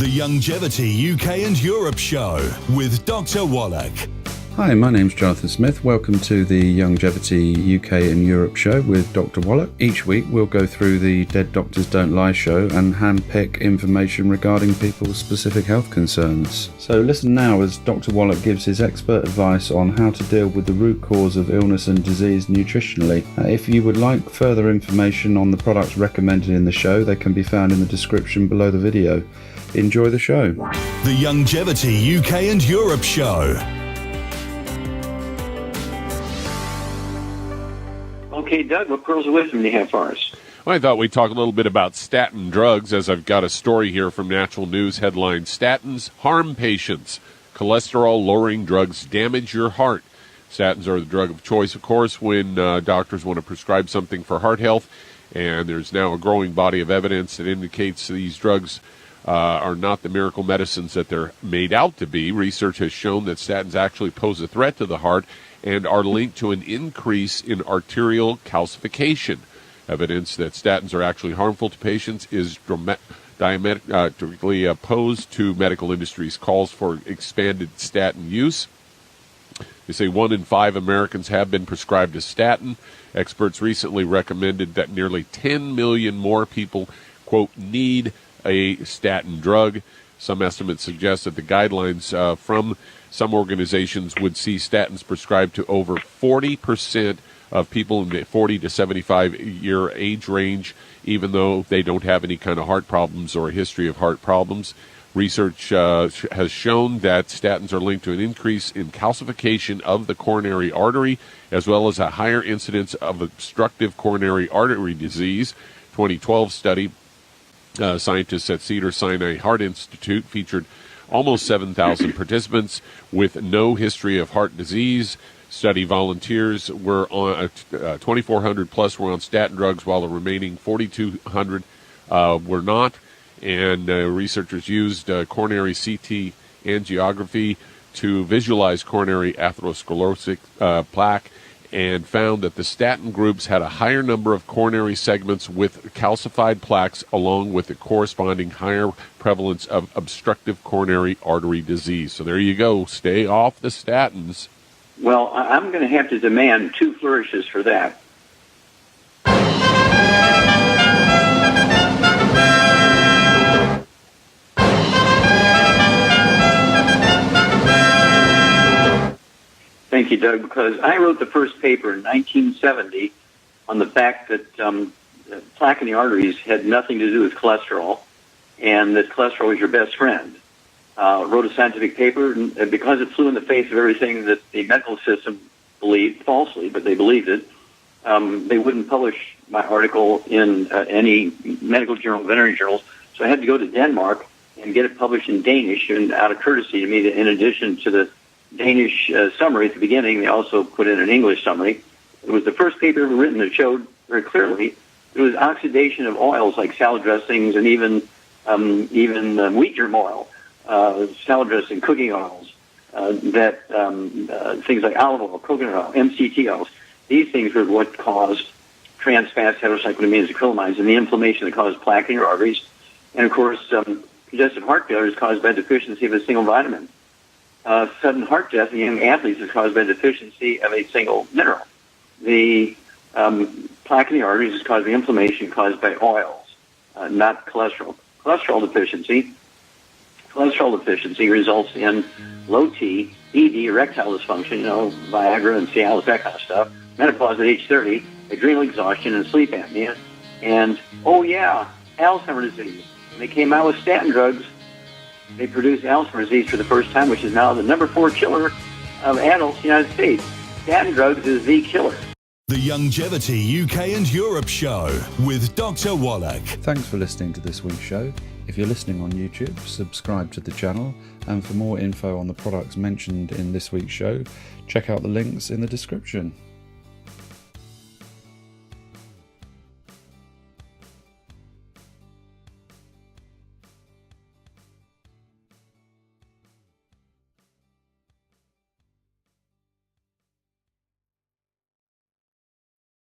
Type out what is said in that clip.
The Youngevity UK and Europe Show with Dr. Wallach. Hi, my name's Jonathan Smith. Welcome to the Youngevity UK and Europe Show with Dr. Wallach. Each week we'll go through the Dead Doctors Don't Lie show and handpick information regarding people's specific health concerns. So listen now as Dr. Wallach gives his expert advice on how to deal with the root cause of illness and disease nutritionally. If you would like further information on the products recommended in the show, they can be found in the description below the video. Enjoy the show. The Youngevity UK and Europe Show. Okay, Doug, what pearls of wisdom do you have for us? Well, I thought we'd talk a little bit about statin drugs, as I've got a story here from Natural News headline, Statins Harm Patients. Cholesterol-lowering drugs damage your heart. Statins are the drug of choice, of course, when doctors want to prescribe something for heart health, and there's now a growing body of evidence that indicates these drugs are not the miracle medicines that they're made out to be. Research has shown that statins actually pose a threat to the heart and are linked to an increase in arterial calcification. Evidence that statins are actually harmful to patients is diametrically opposed to medical industry's calls for expanded statin use. They say 1 in 5 Americans have been prescribed a statin. Experts recently recommended that nearly 10 million more people, quote, need a statin drug. Some estimates suggest that the guidelines from some organizations would see statins prescribed to over 40% of people in the 40 to 75 year age range, even though they don't have any kind of heart problems or a history of heart problems. Research has shown that statins are linked to an increase in calcification of the coronary artery, as well as a higher incidence of obstructive coronary artery disease. 2012 study, scientists at Cedars-Sinai Heart Institute featured almost 7,000 participants with no history of heart disease. Study volunteers were on 2,400 plus were on statin drugs, while the remaining 4,200 were not. And researchers used coronary CT angiography to visualize coronary atherosclerotic plaque, and found that the statin groups had a higher number of coronary segments with calcified plaques, along with the corresponding higher prevalence of obstructive coronary artery disease. So there you go. Stay off the statins. Well, I'm going to have to demand 2 flourishes for that. Thank you, Doug, because I wrote the first paper in 1970 on the fact that plaque in the arteries had nothing to do with cholesterol, and that cholesterol was your best friend. Wrote a scientific paper, and because it flew in the face of everything that the medical system believed, falsely, but they believed it, they wouldn't publish my article in any medical journal, veterinary journals, so I had to go to Denmark and get it published in Danish, and out of courtesy to me, in addition to the Danish summary at the beginning, they also put in an English summary. It was the first paper ever written that showed very clearly it was oxidation of oils like salad dressings and even wheat germ oil, salad dressing, cooking oils, things like olive oil, coconut oil, MCT oils. These things were what caused trans fat heterocyclamines, acrylamines, and the inflammation that caused plaque in your arteries. And of course, congestive heart failure is caused by deficiency of a single vitamin. Sudden heart death in young athletes is caused by deficiency of a single mineral. The plaque in the arteries is caused by inflammation caused by oils, not cholesterol. Cholesterol deficiency results in low T, ED, erectile dysfunction, Viagra and Cialis, that kind of stuff, menopause at age 30, adrenal exhaustion, and sleep apnea. And, Alzheimer's disease. When they came out with statin drugs, they produced Alzheimer's disease for the first time, which is now the number 4 killer of adults in the United States. Statin drugs is the killer. The Youngevity UK and Europe Show with Dr. Wallach. Thanks for listening to this week's show. If you're listening on YouTube, subscribe to the channel, and for more info on the products mentioned in this week's show, check out the links in the description.